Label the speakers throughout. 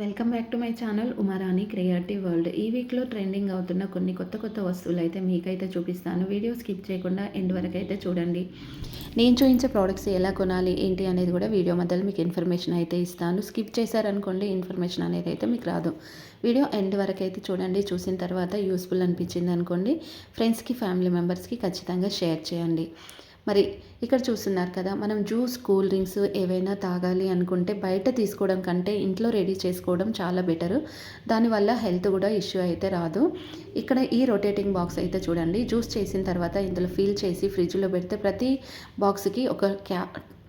Speaker 1: Welcome back to my channel Uma Rani creative world. ఈ వీక్లో trending అవుతున్న కొన్ని కొత్త వస్తువులు అయితే మీకైతే చూపిస్తాను. వీడియో స్కిప్ చేయకుండా ఎండ్ వరకు అయితే చూడండి. నేను చూపించే ప్రోడక్ట్స్ ఎలా కొనాలి ఏంటి అనేది కూడా వీడియో మధ్యలో మీకు ఇన్ఫర్మేషన్ అయితే ఇస్తాను. స్కిప్ చేశారనుకోండి ఇన్ఫర్మేషన్ అనేది అయితే మీకు రాదు. వీడియో ఎండ్ వరకు అయితే చూడండి. చూసిన తర్వాత యూస్ఫుల్ అనిపించింది అనుకోండి ఫ్రెండ్స్కి ఫ్యామిలీ మెంబర్స్కి ఖచ్చితంగా షేర్ చేయండి. మరి ఇక్కడ చూస్తున్నారు కదా, మనం జ్యూస్ కూల్ డ్రింక్స్ ఏవైనా తాగాలి అనుకుంటే బయట తీసుకోవడం కంటే ఇంట్లో రెడీ చేసుకోవడం చాలా బెటరు. దానివల్ల హెల్త్ కూడా ఇష్యూ అయితే రాదు. ఇక్కడ ఈ రొటేటింగ్ బాక్స్ అయితే చూడండి, జ్యూస్ చేసిన తర్వాత ఇందులో ఫిల్ చేసి ఫ్రిడ్జ్లో పెడితే ప్రతి బాక్స్కి ఒక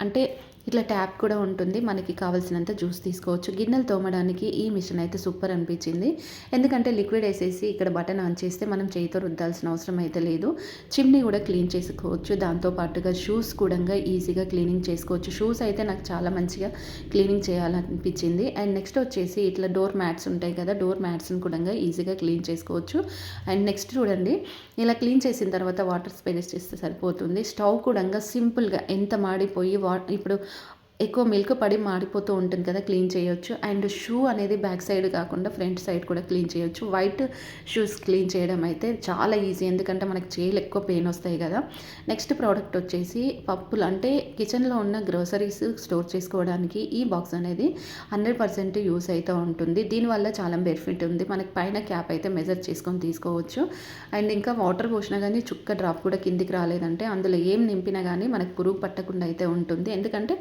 Speaker 1: అంటే ఇట్లా ట్యాప్ కూడా ఉంటుంది. మనకి కావాల్సినంత జ్యూస్ తీసుకోవచ్చు. గిన్నెలు తోమడానికి ఈ మిషన్ అయితే సూపర్ అనిపించింది. ఎందుకంటే లిక్విడ్ వేసేసి ఇక్కడ బటన్ ఆన్ చేస్తే మనం చేయితో రుద్దాల్సిన అవసరం అయితే లేదు. చిమ్నీ కూడా క్లీన్ చేసుకోవచ్చు. దాంతోపాటుగా షూస్ కూడా ఈజీగా క్లీనింగ్ చేసుకోవచ్చు. షూస్ అయితే నాకు చాలా మంచిగా క్లీనింగ్ చేయాలనిపించింది. అండ్ నెక్స్ట్ వచ్చేసి ఇట్లా డోర్ మ్యాట్స్ ఉంటాయి కదా, డోర్ మ్యాట్స్ని కూడా ఈజీగా క్లీన్ చేసుకోవచ్చు. అండ్ నెక్స్ట్ చూడండి, ఇలా క్లీన్ చేసిన తర్వాత వాటర్ స్ప్రే చేస్తే సరిపోతుంది. స్టవ్ కూడా సింపుల్గా ఎంత మాడిపోయి ఇప్పుడు ఎక్కువ మిల్క్ పడి మాడిపోతూ ఉంటుంది కదా, క్లీన్ చేయొచ్చు. అండ్ షూ అనేది బ్యాక్ సైడ్ కాకుండా ఫ్రంట్ సైడ్ కూడా క్లీన్ చేయొచ్చు. వైట్ షూస్ క్లీన్ చేయడం అయితే చాలా ఈజీ, ఎందుకంటే మనకి చేతులు ఎక్కువ పెయిన్ వస్తాయి కదా. నెక్స్ట్ ప్రోడక్ట్ వచ్చేసి పప్పులు, అంటే కిచెన్లో ఉన్న గ్రోసరీస్ స్టోర్ చేసుకోవడానికి ఈ బాక్స్ అనేది 100% యూస్ అయితే ఉంటుంది. దీనివల్ల చాలా బెనిఫిట్ ఉంది. మనకి పైన క్యాప్ అయితే మెజర్ చేసుకొని తీసుకోవచ్చు. అండ్ ఇంకా వాటర్ పోసినా కానీ చుక్క డ్రాప్ కూడా కిందికి రాలేదంటే అందులో ఏం నింపినా కానీ మనకు పురుగు పట్టకుండా అయితే ఉంటుంది. ఎందుకంటే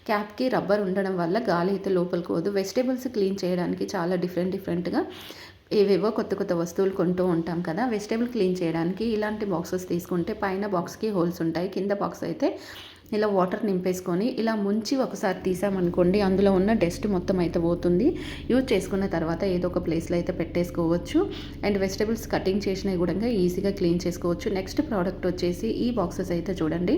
Speaker 1: క్యాప్కి రబ్బర్ ఉండడం వల్ల గాలి అయితే లోపలికి పోదు. వెజిటేబుల్స్ క్లీన్ చేయడానికి చాలా డిఫరెంట్గా ఏవేవో కొత్త వస్తువులు కొంటూ ఉంటాం కదా. వెజిటేబుల్ క్లీన్ చేయడానికి ఇలాంటి బాక్సెస్ తీసుకుంటే పైన బాక్స్కి హోల్స్ ఉంటాయి, కింద బాక్స్ అయితే ఇలా వాటర్ నింపేసుకొని ఇలా ముంచి ఒకసారి తీసామనుకోండి అందులో ఉన్న డస్ట్ మొత్తం అయితే పోతుంది. యూజ్ చేసుకున్న తర్వాత ఏదో ఒక ప్లేస్లో అయితే పెట్టేసుకోవచ్చు. అండ్ వెజిటేబుల్స్ కటింగ్ చేసినవి కూడా ఈజీగా క్లీన్ చేసుకోవచ్చు. నెక్స్ట్ ప్రోడక్ట్ వచ్చేసి ఈ బాక్సెస్ అయితే చూడండి,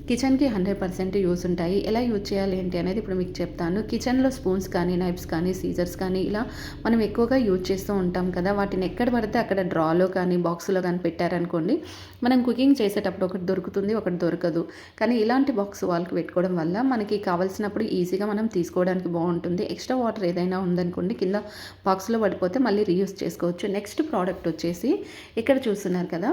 Speaker 1: కిచెన్కి 100% యూస్ ఉంటాయి. ఎలా యూజ్ చేయాలి ఏంటి అనేది ఇప్పుడు మీకు చెప్తాను. కిచెన్లో స్పూన్స్ కానీ నైఫ్స్ కానీ సీజర్స్ కానీ ఇలా మనం ఎక్కువగా యూజ్ చేస్తూ ఉంటాం కదా, వాటిని ఎక్కడ పడితే అక్కడ డ్రాలో కానీ బాక్స్లో కానీ పెట్టారనుకోండి, మనం కుకింగ్ చేసేటప్పుడు ఒకటి దొరుకుతుంది, ఒకటి దొరకదు. కానీ ఇలాంటి బాక్స్ వాల్కి పెట్టుకోవడం వల్ల మనకి కావాల్సినప్పుడు ఈజీగా మనం తీసుకోవడానికి బాగుంటుంది. ఎక్స్ట్రా వాటర్ ఏదైనా ఉందనుకోండి కింద బాక్స్లో పడిపోతే మళ్ళీ రీయూస్ చేసుకోవచ్చు. నెక్స్ట్ ప్రోడక్ట్ వచ్చేసి ఇక్కడ చూస్తున్నారు కదా,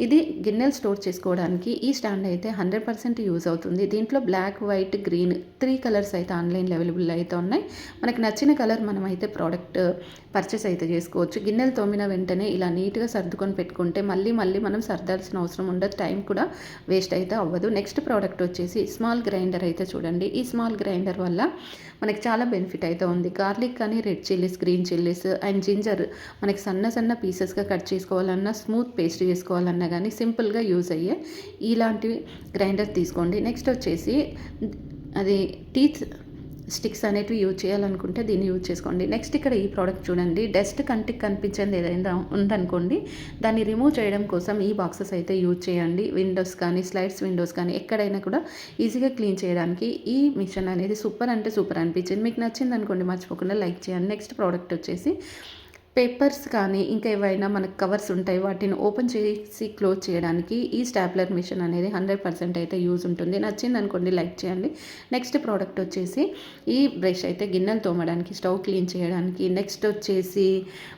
Speaker 1: ఇది గిన్నెలు స్టోర్ చేసుకోవడానికి ఈ స్టాండ్ అయితే 100% యూజ్ అవుతుంది. దీంట్లో బ్లాక్, వైట్, గ్రీన్ 3 కలర్స్ అయితే ఆన్లైన్లో అవైలబుల్ అయితే ఉన్నాయి. మనకు నచ్చిన కలర్ మనం అయితే ప్రోడక్ట్ పర్చేస్ అయితే చేసుకోవచ్చు. గిన్నెలు తోమిన వెంటనే ఇలా నీట్గా సర్దుకొని పెట్టుకుంటే మళ్ళీ మనం సర్దాల్సిన అవసరం ఉండదు, టైం కూడా వేస్ట్ అయితే అవ్వదు. నెక్స్ట్ ప్రోడక్ట్ వచ్చేసి స్మాల్ గ్రైండర్ అయితే చూడండి. ఈ స్మాల్ గ్రైండర్ వల్ల మనకి చాలా బెనిఫిట్ అయితే ఉంది. గార్లిక్ కానీ, red chillies, green chillies and ginger మనకి సన్న పీసెస్గా కట్ చేసుకోవాలన్నా, స్మూత్ పేస్ట్ చేసుకోవాలన్నా కానీ సింపుల్గా యూజ్ అయ్యే ఇలాంటి గ్రైండర్ తీసుకోండి. నెక్స్ట్ వచ్చేసి అది టీత్ స్టిక్స్ అనేటివి యూజ్ చేయాలనుకుంటే దీన్ని యూజ్ చేసుకోండి. నెక్స్ట్ ఇక్కడ ఈ ప్రోడక్ట్ చూడండి, డస్ట్ కంటికి కనిపించేది ఏదైనా ఉందనుకోండి దాన్ని రిమూవ్ చేయడం కోసం ఈ బాక్సెస్ అయితే యూజ్ చేయండి. విండోస్ కానీ, స్లైడ్స్ విండోస్ కానీ ఎక్కడైనా కూడా ఈజీగా క్లీన్ చేయడానికి ఈ మిషన్ అనేది సూపర్ అంటే సూపర్ అనిపించింది. మీకు నచ్చింది అనుకోండి మర్చిపోకుండా లైక్ చేయండి. నెక్స్ట్ ప్రోడక్ట్ వచ్చేసి పేపర్స్ కానీ ఇంకా ఏవైనా మనకు కవర్స్ ఉంటాయి, వాటిని ఓపెన్ చేసి క్లోజ్ చేయడానికి ఈ స్టాప్లర్ మిషన్ అనేది 100% అయితే యూజ్ ఉంటుంది. నచ్చింది అనుకోండి లైక్ చేయండి. నెక్స్ట్ ప్రోడక్ట్ వచ్చేసి ఈ బ్రష్ అయితే గిన్నెలు తోమడానికి, స్టవ్ క్లీన్ చేయడానికి, నెక్స్ట్ వచ్చేసి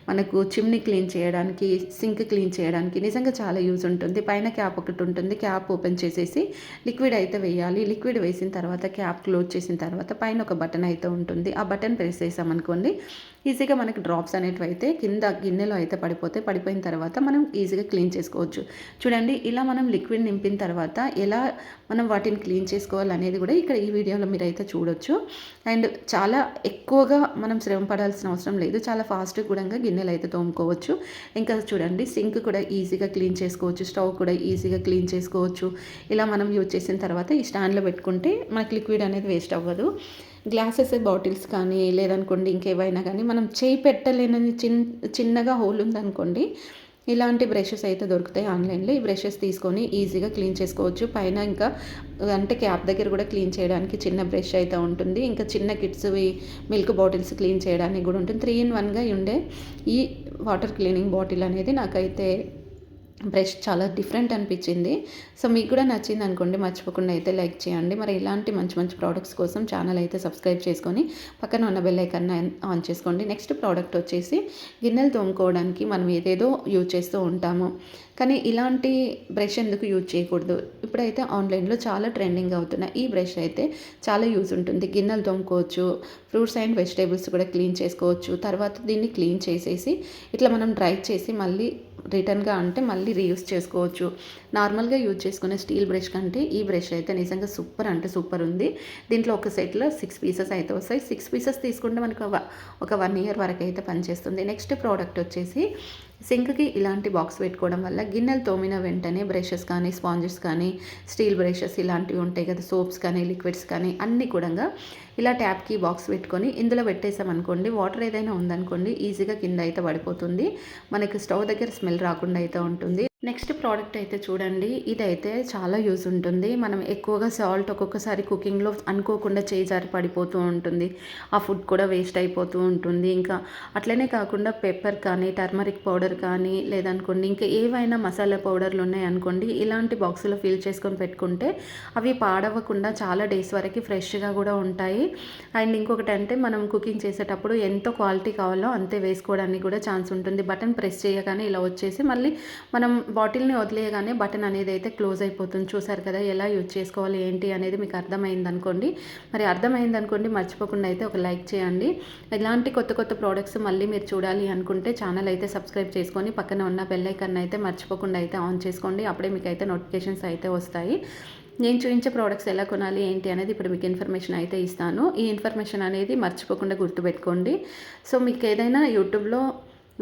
Speaker 1: మనకు చిమ్నీ క్లీన్ చేయడానికి, సింక్ క్లీన్ చేయడానికి నిజంగా చాలా యూజ్ ఉంటుంది. పైన క్యాప్ ఒకటి ఉంటుంది, క్యాప్ ఓపెన్ చేసేసి లిక్విడ్ అయితే వేయాలి. లిక్విడ్ వేసిన తర్వాత క్యాప్ క్లోజ్ చేసిన తర్వాత పైన ఒక బటన్ అయితే ఉంటుంది. ఆ బటన్ ప్రెస్ చేసామనుకోండి ఈజీగా మనకి డ్రాప్స్ అనేటివి అయితే కింద గిన్నెలో అయితే పడిపోయిన తర్వాత మనం ఈజీగా క్లీన్ చేసుకోవచ్చు. చూడండి, ఇలా మనం లిక్విడ్ నింపిన తర్వాత ఎలా మనం వాటిని క్లీన్ చేసుకోవాలనేది కూడా ఇక్కడ ఈ వీడియోలో మీరు అయితే చూడొచ్చు. అండ్ చాలా ఎక్కువగా మనం శ్రమ పడాల్సిన అవసరం లేదు, చాలా ఫాస్ట్గా కూడా గిన్నెలు అయితే తోముకోవచ్చు. ఇంకా చూడండి, సింక్ కూడా ఈజీగా క్లీన్ చేసుకోవచ్చు, స్టవ్ కూడా ఈజీగా క్లీన్ చేసుకోవచ్చు. ఇలా మనం యూజ్ చేసిన తర్వాత ఈ స్టాండ్లో పెట్టుకుంటే మనకి లిక్విడ్ అనేది వేస్ట్ అవ్వదు. గ్లాసెస్ బాటిల్స్ కానీ లేదనుకోండి ఇంకేవైనా కానీ మనం చేయి పెట్టలేనని చిన్నగా హోల్ ఉందనుకోండి, ఇలాంటి బ్రషెస్ అయితే దొరుకుతాయి ఆన్లైన్లో. ఈ బ్రషెస్ తీసుకొని ఈజీగా క్లీన్ చేసుకోవచ్చు. పైన ఇంకా అంటే క్యాప్ దగ్గర కూడా క్లీన్ చేయడానికి చిన్న బ్రష్ అయితే ఉంటుంది. ఇంకా చిన్న కిడ్స్వి మిల్క్ బాటిల్స్ క్లీన్ చేయడానికి కూడా ఉంటుంది. 3 in 1గా ఉండే ఈ వాటర్ క్లీనింగ్ బాటిల్ అనేది నాకైతే బ్రష్ చాలా డిఫరెంట్ అనిపించింది. సో మీకు కూడా నచ్చింది అనుకోండి, మర్చిపోకుండా అయితే లైక్ చేయండి. మరి ఇలాంటి మంచి మంచి ప్రోడక్ట్స్ కోసం ఛానల్ అయితే సబ్స్క్రైబ్ చేసుకొని పక్కన ఉన్న బెల్ ఐకాన్ ఆన్ చేసుకోండి. నెక్స్ట్ ప్రోడక్ట్ వచ్చేసి గిన్నెలు తోముకోవడానికి మనం ఏదేదో యూజ్ చేస్తూ ఉంటాము, కానీ ఇలాంటి బ్రష్ ఎందుకు యూజ్ చేయకూడదు? ఇప్పుడైతే ఆన్లైన్లో చాలా ట్రెండింగ్ అవుతున్న ఈ బ్రష్ అయితే చాలా యూజ్ ఉంటుంది. గిన్నెలు తోముకోవచ్చు, ఫ్రూట్స్ అండ్ వెజిటేబుల్స్ కూడా క్లీన్ చేసుకోవచ్చు. తర్వాత దీన్ని క్లీన్ చేసేసి ఇట్లా మనం డ్రై చేసి మళ్ళీ రిటర్న్గా అంటే మళ్ళీ రీయూస్ చేసుకోవచ్చు. నార్మల్గా యూజ్ చేసుకునే స్టీల్ బ్రష్ కంటే ఈ బ్రష్ అయితే నిజంగా సూపర్ అంటే సూపర్ ఉంది. దీంట్లో ఒక సెట్లో 6 పీసెస్ అయితే వస్తాయి. 6 పీసెస్ తీసుకుంటే మనకు ఒక 1 ఇయర్ వరకు అయితే పనిచేస్తుంది. నెక్స్ట్ ప్రోడక్ట్ వచ్చేసి సింక్కి ఇలాంటి బాక్స్ పెట్టుకోవడం వల్ల గిన్నెలు తోమిన వెంటనే బ్రషెస్ కానీ, స్పాంజెస్ కానీ, స్టీల్ బ్రషెస్ ఇలాంటివి ఉంటాయి కదా, సోప్స్ కానీ, లిక్విడ్స్ కానీ అన్నీ కూడా ఇలా ట్యాప్కి బాక్స్ పెట్టుకొని ఇందులో పెట్టేసామనుకోండి, వాటర్ ఏదైనా ఉందనుకోండి ఈజీగా కింద అయితే పడిపోతుంది. మనకి స్టవ్ దగ్గర స్మెల్ రాకుండా అయితే ఉంటుంది. నెక్స్ట్ ప్రోడక్ట్ అయితే చూడండి, ఇదైతే చాలా యూజ్ ఉంటుంది. మనం ఎక్కువగా సాల్ట్ ఒక్కొక్కసారి కుకింగ్లో అనుకోకుండా చేయి జారి పడిపోతూ ఉంటుంది, ఆ ఫుడ్ కూడా వేస్ట్ అయిపోతూ ఉంటుంది. ఇంకా అట్లనే కాకుండా పెప్పర్ కానీ, టర్మరిక్ పౌడర్ కానీ, లేదనుకోండి ఇంకా ఏవైనా మసాలా పౌడర్లు ఉన్నాయనుకోండి, ఇలాంటి బాక్సులో ఫిల్ చేసుకొని పెట్టుకుంటే అవి పాడవకుండా చాలా డేస్ వరకు ఫ్రెష్గా కూడా ఉంటాయి. అండ్ ఇంకొకటి అంటే మనం కుకింగ్ చేసేటప్పుడు ఎంత క్వాలిటీ కావాలో అంతే వేసుకోవడానికి కూడా ఛాన్స్ ఉంటుంది. బటన్ ప్రెస్ చేయగానే ఇలా వచ్చేసి మళ్ళీ మనం బాటిల్ని వదిలేయగానే బటన్ అనేది అయితే క్లోజ్ అయిపోతుంది. చూసారు కదా ఎలా యూజ్ చేసుకోవాలి ఏంటి అనేది మీకు అర్థమైందనుకోండి. మరి అర్థమైందనుకోండి, మర్చిపోకుండా అయితే ఒక లైక్ చేయండి. ఇలాంటి కొత్త కొత్త ప్రోడక్ట్స్ మళ్ళీ మీరు చూడాలి అనుకుంటే ఛానల్ అయితే సబ్స్క్రైబ్ చేసుకొని పక్కన ఉన్న బెల్ ఐకాన్ అయితే మర్చిపోకుండా అయితే ఆన్ చేసుకోండి. అప్పుడే మీకు అయితే నోటిఫికేషన్స్ అయితే వస్తాయి. నేను చూపించే ప్రోడక్ట్స్ ఎలా కొనాలి ఏంటి అనేది ఇప్పుడు మీకు ఇన్ఫర్మేషన్ అయితే ఇస్తాను. ఈ ఇన్ఫర్మేషన్ అనేది మర్చిపోకుండా గుర్తుపెట్టుకోండి. సో మీకు ఏదైనా యూట్యూబ్లో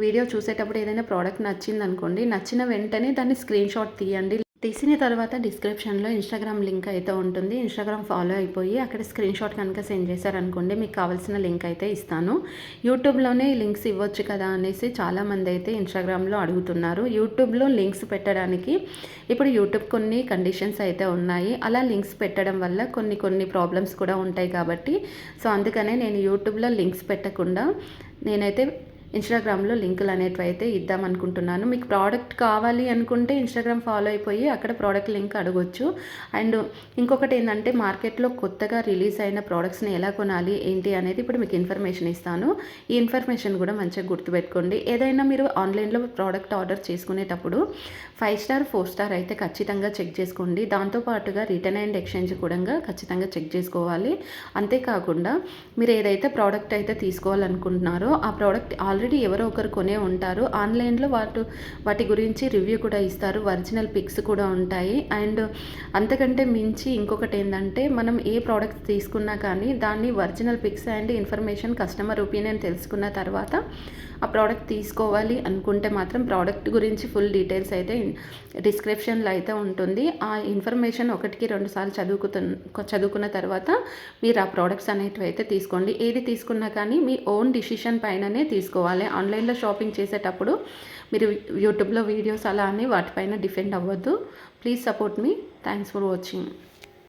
Speaker 1: వీడియో చూసేటప్పుడు ఏదైనా ప్రోడక్ట్ నచ్చిందనుకోండి, నచ్చిన వెంటనే దాన్ని స్క్రీన్ షాట్ తీయండి. తీసిన తర్వాత డిస్క్రిప్షన్లో ఇన్స్టాగ్రామ్ లింక్ అయితే ఉంటుంది. ఇన్స్టాగ్రామ్ ఫాలో అయిపోయి అక్కడ స్క్రీన్ షాట్ కనుక సెండ్ చేశారనుకోండి, మీకు కావాల్సిన లింక్ అయితే ఇస్తాను. యూట్యూబ్లోనే లింక్స్ ఇవ్వచ్చు కదా అనేసి చాలామంది అయితే ఇన్స్టాగ్రామ్లో అడుగుతున్నారు. యూట్యూబ్లో లింక్స్ పెట్టడానికి ఇప్పుడు యూట్యూబ్ కొన్ని కండిషన్స్ అయితే ఉన్నాయి. అలా లింక్స్ పెట్టడం వల్ల కొన్ని ప్రాబ్లమ్స్ కూడా ఉంటాయి కాబట్టి, సో అందుకనే నేను యూట్యూబ్లో లింక్స్ పెట్టకుండా నేనైతే ఇన్స్టాగ్రామ్లో లింకులు అనేటివి అయితే ఇద్దామనుకుంటున్నాను. మీకు ప్రోడక్ట్ కావాలి అనుకుంటే ఇన్స్టాగ్రామ్ ఫాలో అయిపోయి అక్కడ ప్రోడక్ట్ లింక్ అడగొచ్చు. అండ్ ఇంకొకటి ఏంటంటే మార్కెట్లో కొత్తగా రిలీజ్ అయిన ప్రోడక్ట్స్ని ఎలా కొనాలి ఏంటి అనేది ఇప్పుడు మీకు ఇన్ఫర్మేషన్ ఇస్తాను. ఈ ఇన్ఫర్మేషన్ కూడా మంచిగా గుర్తుపెట్టుకోండి. ఏదైనా మీరు ఆన్లైన్లో ప్రోడక్ట్ ఆర్డర్ చేసుకునేటప్పుడు 5 స్టార్ 4 స్టార్ అయితే ఖచ్చితంగా చెక్ చేసుకోండి. దాంతోపాటుగా రిటర్న్ అండ్ ఎక్స్చేంజ్ కూడా ఖచ్చితంగా చెక్ చేసుకోవాలి. అంతేకాకుండా మీరు ఏదైతే ప్రోడక్ట్ అయితే తీసుకోవాలనుకుంటున్నారో ఆ ప్రోడక్ట్ ఆల్రెడీ ఎవరో ఒకరు కొనే ఉంటారు. ఆన్లైన్లో వాటి గురించి రివ్యూ కూడా ఇస్తారు, ఒరిజినల్ పిక్స్ కూడా ఉంటాయి. అండ్ అంతకంటే మించి ఇంకొకటి ఏంటంటే మనం ఏ ప్రోడక్ట్ తీసుకున్నా కానీ దాన్ని original pics and information customer opinion తెలుసుకున్న తర్వాత ఆ ప్రోడక్ట్ తీసుకోవాలి అనుకుంటే మాత్రం ప్రోడక్ట్ గురించి ఫుల్ డీటెయిల్స్ అయితే డిస్క్రిప్షన్లో అయితే ఉంటుంది. ఆ ఇన్ఫర్మేషన్ 1-2 సార్లు చదువుకున్న తర్వాత మీరు ఆ ప్రోడక్ట్స్ అనేటివి అయితే తీసుకోండి. ఏది తీసుకున్నా కానీ మీ ఓన్ డిసిషన్ పైననే తీసుకోవాలి. ఆన్లైన్లో షాపింగ్ చేసేటప్పుడు మీరు యూట్యూబ్లో వీడియోస్ అలా అని వాటిపైన డిపెండ్ అవ్వద్దు. Please support me. Thanks for watching.